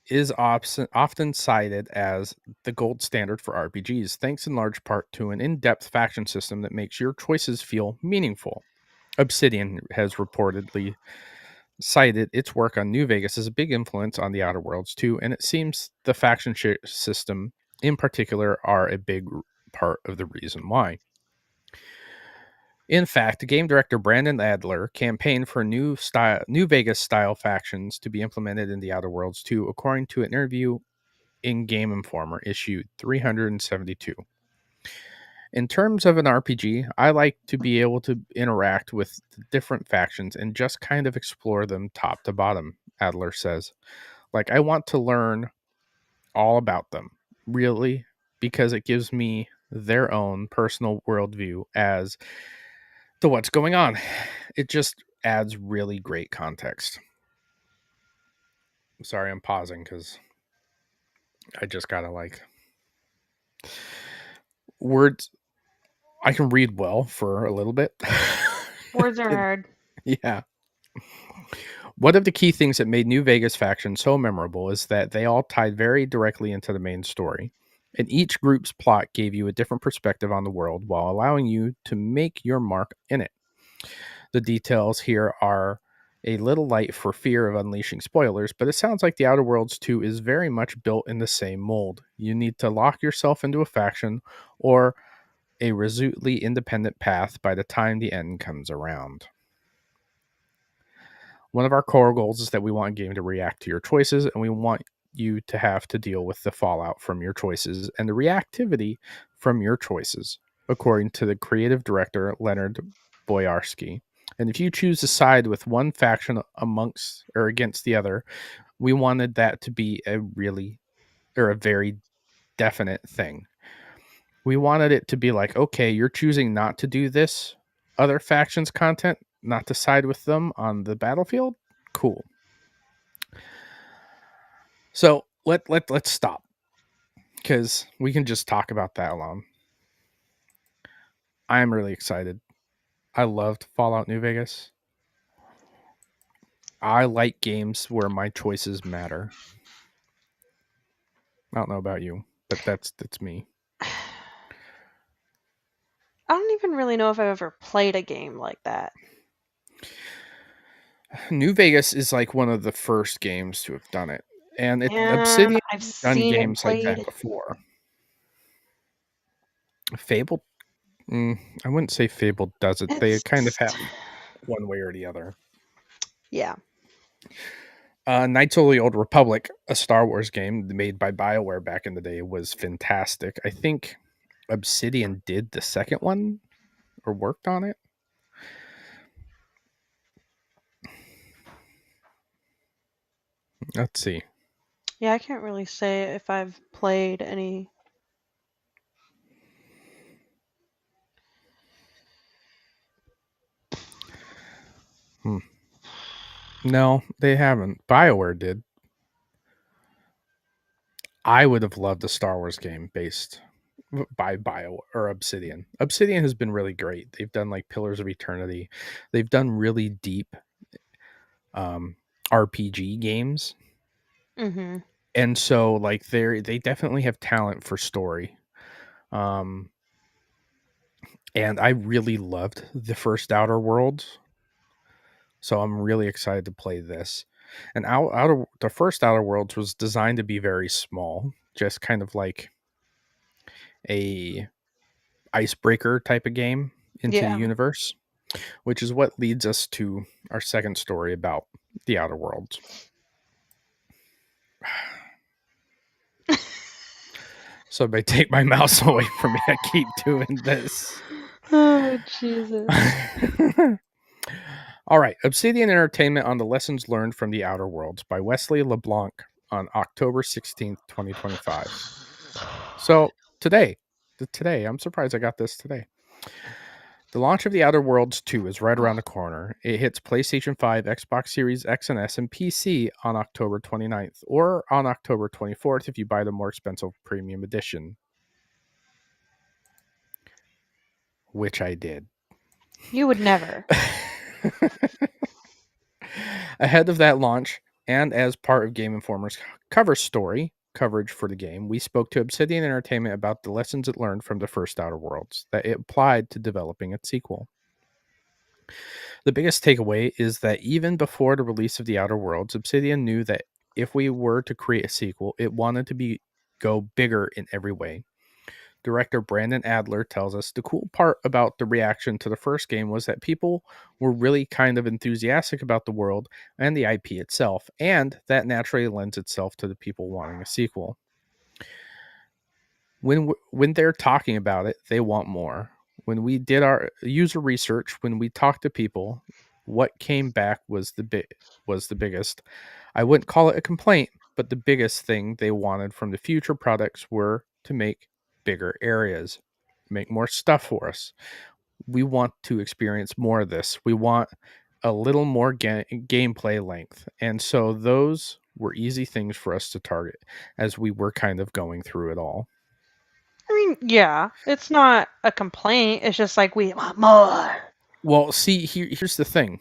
is often cited as the gold standard for RPGs, thanks in large part to an in-depth faction system that makes your choices feel meaningful. Obsidian has reportedly cited its work on New Vegas as a big influence on the Outer Worlds too, and it seems the faction system in particular are a big part of the reason why. In fact, game director Brandon Adler campaigned for New Vegas style factions to be implemented in the Outer Worlds too, according to an interview in Game Informer issue 372. In terms of an RPG, I like to be able to interact with the different factions and just kind of explore them top to bottom, Adler says. Like, I want to learn all about them, really, because it gives me their own personal worldview as to what's going on. It just adds really great context. Sorry, I'm pausing because I just gotta like words. I can read well for a little bit. Words are hard. Yeah. One of the key things that made New Vegas faction so memorable is that they all tied very directly into the main story, and each group's plot gave you a different perspective on the world while allowing you to make your mark in it. The details here are a little light for fear of unleashing spoilers, but it sounds like The Outer Worlds 2 is very much built in the same mold. You need to lock yourself into a faction or a resolutely independent path by the time the end comes around. One of our core goals is that we want a game to react to your choices, and we want you to have to deal with the fallout from your choices and the reactivity from your choices, according to the creative director Leonard Boyarsky. And if you choose to side with one faction amongst or against the other, we wanted that to be a very definite thing. We wanted it to be like, okay, you're choosing not to do this other faction's content, not to side with them on the battlefield. Cool. So let's stop because we can just talk about that alone. I am really excited. I loved Fallout New Vegas. I like games where my choices matter. I don't know about you, but that's me. I don't even really know if I've ever played a game like that. New Vegas is like one of the first games to have done it, and And Obsidian I've has done seen it games like that played. before. Fable, I wouldn't say Fable does it. They kind of It's have one way or the other. yeah. Knights of the Old Republic, a Star Wars game made by BioWare back in the day, was fantastic. I think Obsidian did the second one or worked on it. Let's see. Yeah, I can't really say if I've played any. Hmm. No, they haven't. BioWare did. I would have loved a Star Wars game based by Bio or Obsidian. Obsidian has been really great. They've done like Pillars of Eternity. They've done really deep um, RPG games, Mm-hmm. and so like they definitely have talent for story. Um, and I really loved the first Outer Worlds, so I'm really excited to play this. And the first Outer Worlds was designed to be very small, just kind of like a icebreaker type of game into the Yeah. universe, which is what leads us to our second story about the Outer Worlds. So if I take my mouse away from me, I keep doing this. Oh, Jesus. All right, Obsidian Entertainment on the lessons learned from the Outer Worlds by Wesley LeBlanc on October 16th, 2025. So today, I'm surprised I got this today. The launch of The Outer Worlds 2 is right around the corner. It hits PlayStation 5, Xbox Series X and S, and PC on October 29th, or on October 24th if you buy the more expensive premium edition, which I did. You would never. Ahead of that launch, and as part of Game Informer's cover story coverage for the game, we spoke to Obsidian Entertainment about the lessons it learned from the first Outer Worlds that it applied to developing its sequel. The biggest takeaway is that even before the release of the Outer Worlds, Obsidian knew that if we were to create a sequel, it wanted to go bigger in every way. Director Brandon Adler tells us the cool part about the reaction to the first game was that people were really kind of enthusiastic about the world and the IP itself, and that naturally lends itself to the people wanting a sequel. When they're talking about it, they want more. When we did our user research, when we talked to people, what came back was the biggest. I wouldn't call it a complaint, but the biggest thing they wanted from the future products were to make bigger areas, make more stuff for us. We want to experience more of this. We want a little more gameplay length. And so those were easy things for us to target as we were kind of going through it all. I mean, yeah, it's not a complaint. It's just like we want more. Well, see, here's the thing.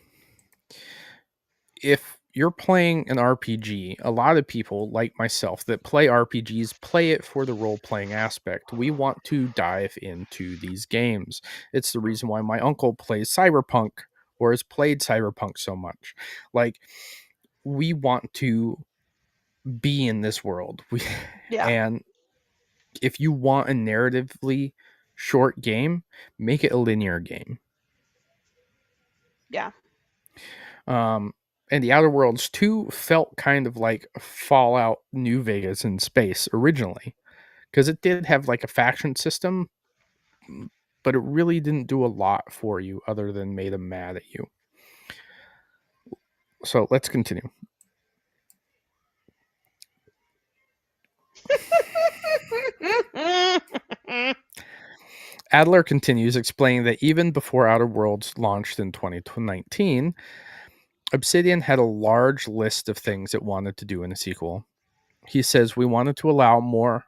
If you're playing an RPG, a lot of people like myself that play RPGs play it for the role playing aspect. We want to dive into these games. It's the reason why my uncle plays Cyberpunk or has played Cyberpunk so much. Like, we want to be in this world. Yeah, And if you want a narratively short game, make it a linear game. yeah, Um, and the Outer Worlds 2 felt kind of like Fallout New Vegas in space originally, because it did have like a faction system, but it really didn't do a lot for you other than made them mad at you. So let's continue. Adler continues explaining that even before Outer Worlds launched in 2019, Obsidian had a large list of things it wanted to do in a sequel. He says, we wanted to allow more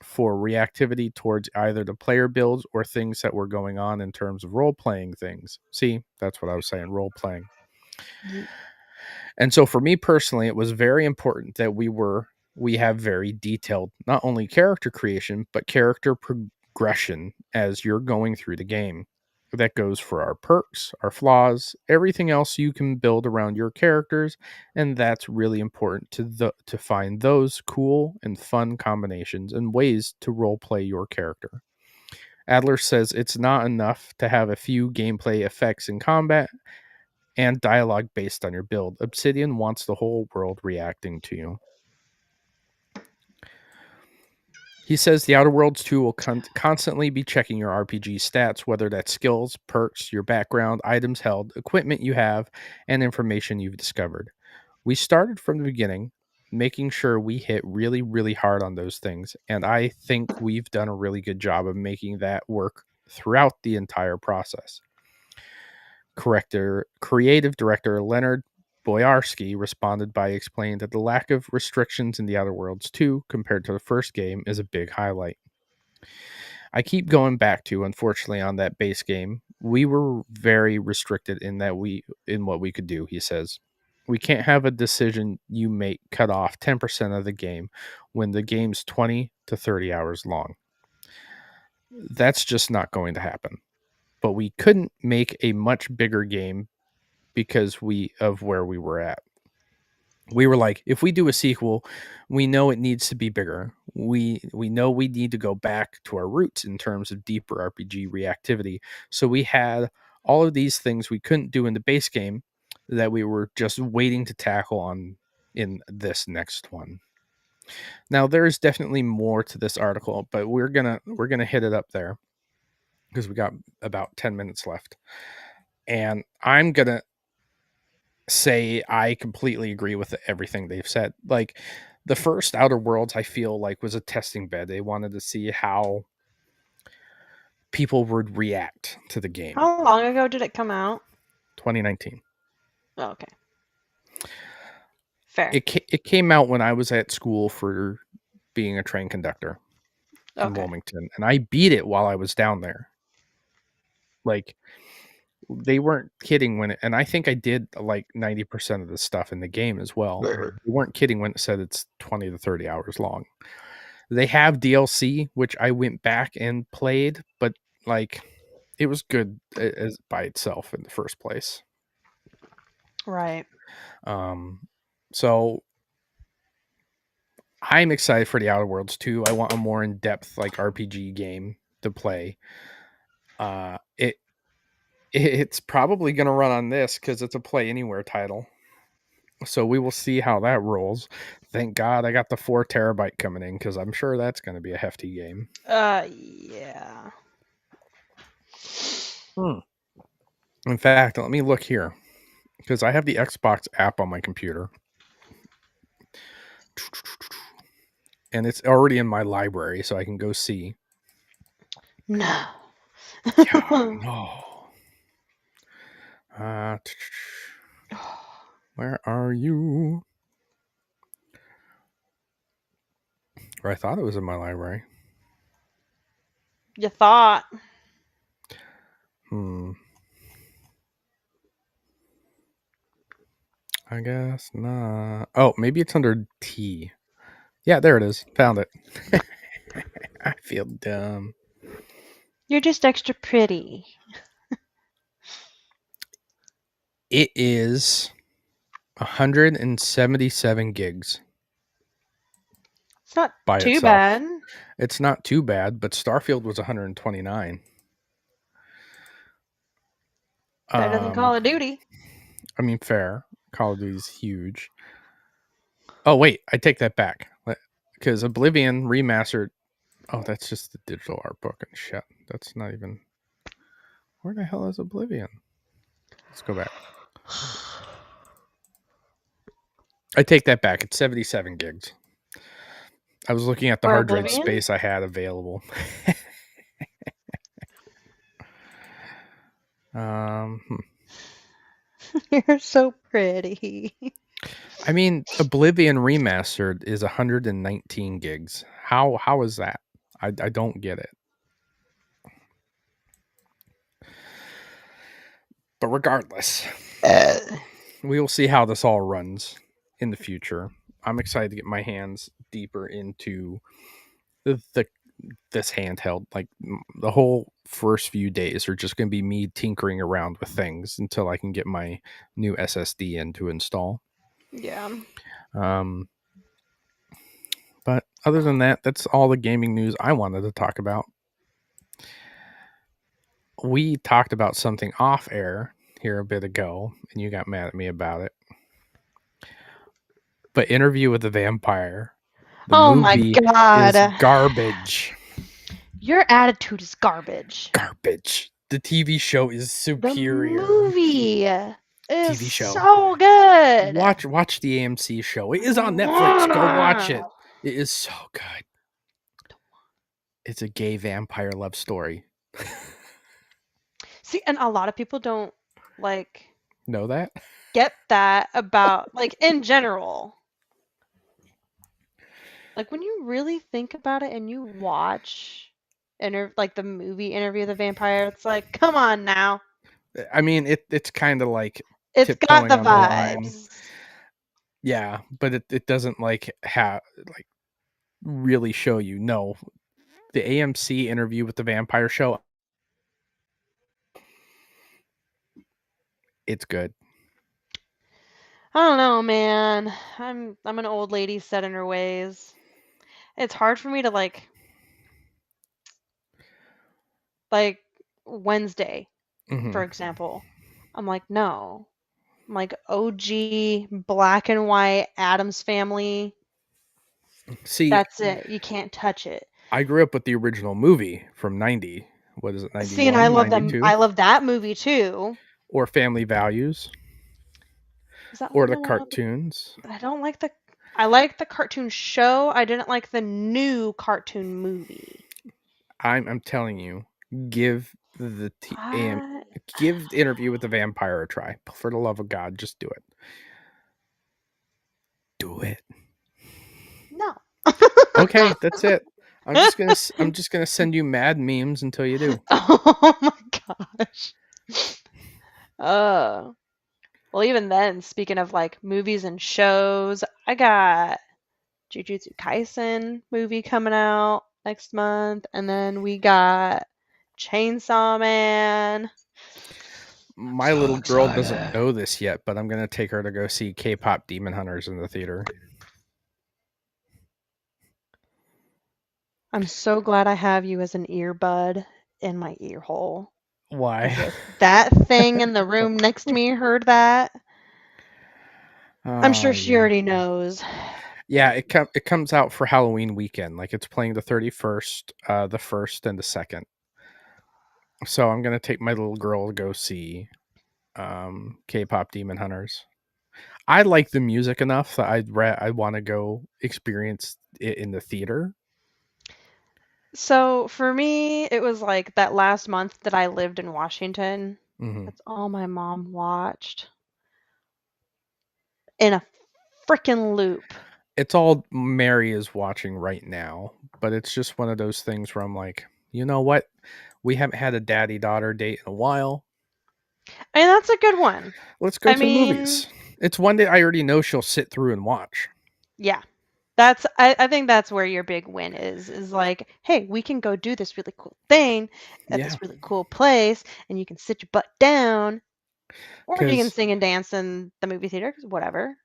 for reactivity towards either the player builds or things that were going on in terms of role playing things. See, that's what I was saying, role playing. And so for me personally, it was very important that we have very detailed not only character creation, but character progression as you're going through the game. That goes for our perks, our flaws, everything else you can build around your characters, and that's really important to find those cool and fun combinations and ways to role play your character. Adler says it's not enough to have a few gameplay effects in combat and dialogue based on your build. Obsidian wants the whole world reacting to you. He says the Outer Worlds 2 will constantly be checking your RPG stats, whether that's skills, perks, your background, items held, equipment you have, and information you've discovered. We started from the beginning, making sure we hit really, really hard on those things, and I think we've done a really good job of making that work throughout the entire process. Creative director Leonard Boyarsky responded by explaining that the lack of restrictions in the Outer Worlds 2 compared to the first game is a big highlight. I keep going back to, unfortunately, on that base game, we were very restricted in what we could do, he says. We can't have a decision you make cut off 10% of the game when the game's 20 to 30 hours long. That's just not going to happen. But we couldn't make a much bigger game because of where we were at. We were like, if we do a sequel, we know it needs to be bigger. We know we need to go back to our roots in terms of deeper RPG reactivity. So we had all of these things we couldn't do in the base game that we were just waiting to tackle on in this next one. Now there is definitely more to this article, but we're gonna hit it up there. because we got about 10 minutes left. And I'm going to say I completely agree with everything they've said. Like the first Outer Worlds, I feel like was a testing bed. They wanted to see how people would react to the game. How long ago did it come out? 2019. Oh, okay. Fair. It came out when I was at school for being a train conductor in Okay. Wilmington, and I beat it while I was down there. Like they weren't kidding when it, and I think I did like 90% of the stuff in the game as well. They weren't kidding when it said it's 20 to 30 hours long. They have DLC, which I went back and played, but like it was good as by itself in the first place. Right. So I'm excited for the Outer Worlds too. I want a more in depth like RPG game to play. It's probably going to run on this because it's a Play Anywhere title. So we will see how that rolls. Thank God I got the 4 terabyte coming in because I'm sure that's going to be a hefty game. Yeah. In fact, let me look here because I have the Xbox app on my computer. And it's already in my library, so I can go see. No. Yeah, no. Where are you? Or I thought it was in my library. You thought. I guess not. Oh, maybe it's under T. Yeah, there it is. Found it. I feel dumb. You're just extra pretty. It is 177 gigs It's not by too itself. bad. It's not too bad, but Starfield was 129. Better than Call of Duty. I mean, fair. Call of Duty's huge. Oh, wait, I take that back. Because Oblivion remastered. Oh, that's just the digital art book and shit. That's not even. Where the hell is Oblivion? Let's go back. I take that back. It's 77 gigs. I was looking at the Or hard drive Oblivion? space I had available. um, You're so pretty. I mean, Oblivion remastered is 119 gigs. How is that? I don't get it. But regardless, we will see how this all runs in the future. I'm excited to get my hands deeper into this handheld. Like the whole first few days are just going to be me tinkering around with things until I can get my new SSD in to install. Yeah. But other than that, that's all the gaming news I wanted to talk about. We talked about something off air here a bit ago, and you got mad at me about it. But Interview with the Vampire, the Oh my movie god. is garbage. Your attitude is garbage. Garbage. The TV show is The superior. movie is TV show. so good. Watch the AMC show. It is on Netflix. Go watch it. It is so good. It's a gay vampire love story. See, and a lot of people don't like Know that? get that about like in general. Like when you really think about it and you watch like the movie Interview with the Vampire, it's like, come on now. I mean, it's kind of like It's got tiptoeing the on the line. vibes. Yeah, but it doesn't like have like really show you. No, the AMC Interview with the Vampire show, it's good. I don't know, man. I'm an old lady set in her ways. It's hard for me to like Wednesday, Mm-hmm. for example. I'm like, no. I'm like OG black and white Adams Family. See, That's it. You can't touch it. I grew up with the original movie from '90 what is it, See, and 91, 92? I love that movie too. Or Family Values, Is that or one the the one with cartoons. I don't like the I like the cartoon show. I didn't like the new cartoon movie. I'm telling you, give the I give Interview with the Vampire a try. For the love of God, just do it. Do it. no. Okay, that's it. I'm just gonna send you mad memes until you do. Oh my gosh. Uh, well, even then, speaking of like movies and shows, I got Jujutsu Kaisen movie coming out next month, and then we got Chainsaw Man. My So little girl doesn't excited. know this yet, but I'm gonna take her to go see K-pop Demon Hunters in the theater. I'm so glad I have you as an earbud in my ear hole. Why? Because if that thing in the room next to me heard that, I'm Oh sure she yeah, already knows. yeah. It comes out for Halloween weekend. Like it's playing the 31st, the first, and the second. So I'm gonna take my little girl to go see K-pop Demon Hunters. I like the music enough that I want to go experience it in the theater. So for me, it was like that last month that I lived in Washington. Hmm. That's all my mom watched in a freaking loop. It's all Mary is watching right now, but it's just one of those things where I'm like, you know what? We haven't had a daddy daughter date in a while. And that's a good one. Let's go I to the mean, movies. It's one that I already know she'll sit through and watch. yeah. I think that's where your big win is like, hey, we can go do this really cool thing at Yeah, this really cool place, and you can sit your butt down, or you can because sing and dance in the movie theater, whatever.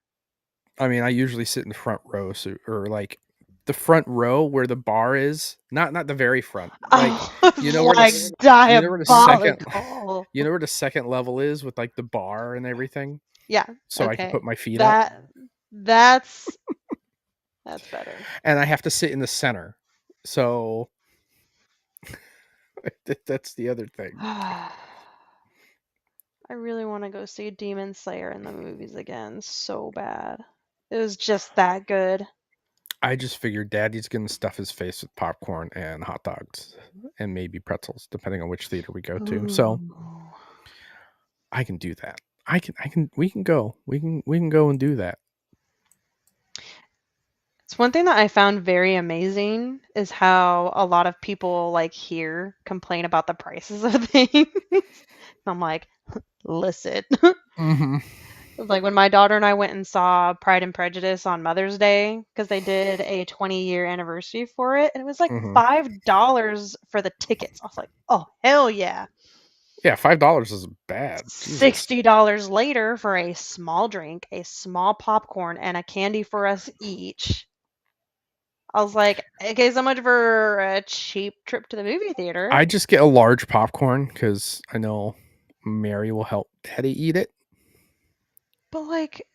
I mean, I usually sit in the front row, so, or like the front row where the bar is, not the very front. Like I you was know where the like you know where the second diabolical. you know where the second level is with like the bar and everything, Yeah, so I can okay. put my feet up, That's that's better. and I have to sit in the center. So that's the other thing. I really want to go see Demon Slayer in the movies again so bad. It was just that good. I just figured Daddy's gonna stuff his face with popcorn and hot dogs and maybe pretzels, depending on which theater we go to. So Ooh. I can do that. We can go. We can go and do that. It's one thing that I found very amazing is how a lot of people like here complain about the prices of things. I'm like, listen. Hmm. Like when my daughter and I went and saw Pride and Prejudice on Mother's Day because they did a 20-year anniversary for it, and it was like Hmm. $5 for the tickets. I was like, oh hell yeah. Yeah, $5 isn't bad. Jesus. $60 later for a small drink, a small popcorn, and a candy for us each. I was like, okay, so much for a cheap trip to the movie theater. I just get a large popcorn because I know Mary will help Daddy eat it. But like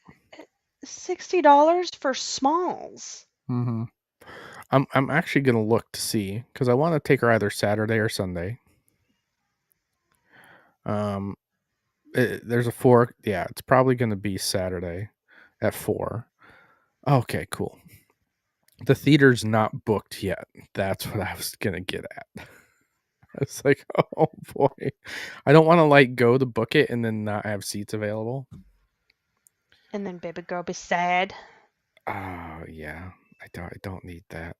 $60 for smalls. Hmm. I'm actually gonna look to see because I want to take her either Saturday or Sunday. Um, there's a 4. Yeah, it's probably gonna be Saturday at 4. Okay, cool. The theater's not booked yet. That's what I was gonna get at. I was like, oh boy, I don't want to like go to book it and then not have seats available. And then baby girl be sad. Oh yeah, I don't need that.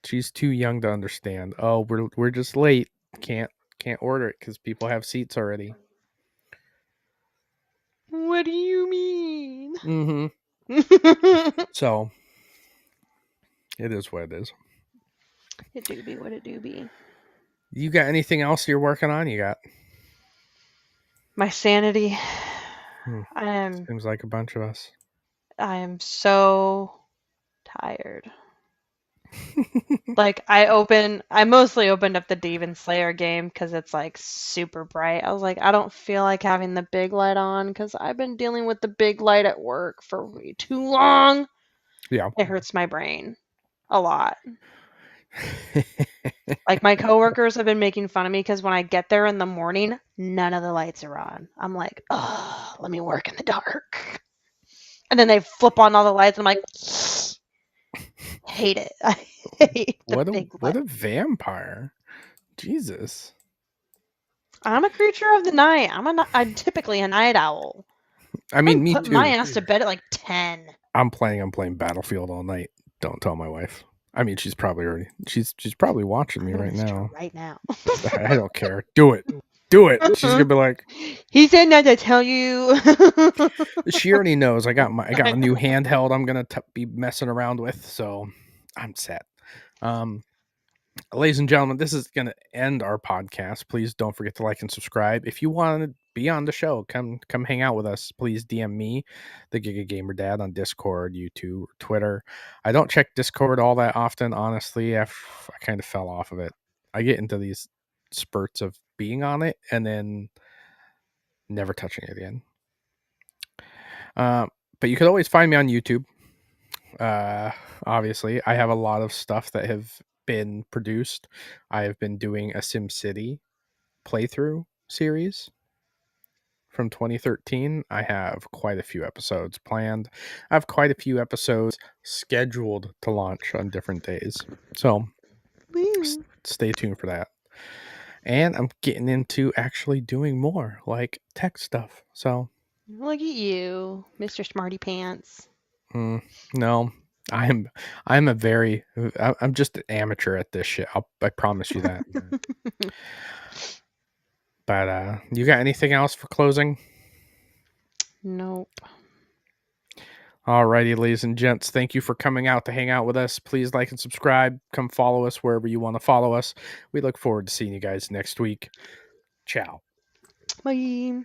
She's too young to understand. Oh, we're just late. Can't order it because people have seats already. What do you mean? Mm-hmm. So it is what it is. It do be what it do be. You got anything else you're working on? You got? My sanity. Hmm, I am seems like a bunch of us. I am so tired. Like I mostly opened up the Demon Slayer game because it's like super bright. I was like, I don't feel like having the big light on because I've been dealing with the big light at work for way too long. Yeah. It hurts my brain a lot. Like my coworkers have been making fun of me because when I get there in the morning, none of the lights are on. I'm like, oh, let me work in the dark. And then they flip on all the lights. And I'm like, hate it. I hate the big What light. a vampire. Jesus. I'm a creature of the night. I'm typically a night owl. I I'm mean, me putting my too. ass to bed at like 10. I'm playing Battlefield all night. Don't tell my wife. I mean, she's probably watching I'm me gonna right message her now. right now. I don't care. Do it. Do it. She's gonna be like, He said not to tell you. she already knows. I got a new handheld. I'm gonna be messing around with, so I'm set. Um, Ladies and gentlemen, this is going to end our podcast. Please don't forget to like and subscribe. If you want to be on the show, come hang out with us. Please DM me, the Giga Gamer Dad, on Discord, YouTube, or Twitter. I don't check Discord all that often, honestly. I kind of fell off of it. I get into these spurts of being on it and then never touching it again. But you could always find me on YouTube. Obviously, I have a lot of stuff that have been produced. I have been doing a SimCity playthrough series from 2013. I have quite a few episodes planned. I have quite a few episodes scheduled to launch on different days. So stay tuned for that. And I'm getting into actually doing more like tech stuff. So Look at you, Mr. Smarty Pants. no, I'm a very I'm just an amateur at this shit. I promise you that. But you got anything else for closing? Nope. Alrighty, ladies and gents, thank you for coming out to hang out with us. Please like and subscribe. Come follow us wherever you want to follow us. We look forward to seeing you guys next week. Ciao. Bye.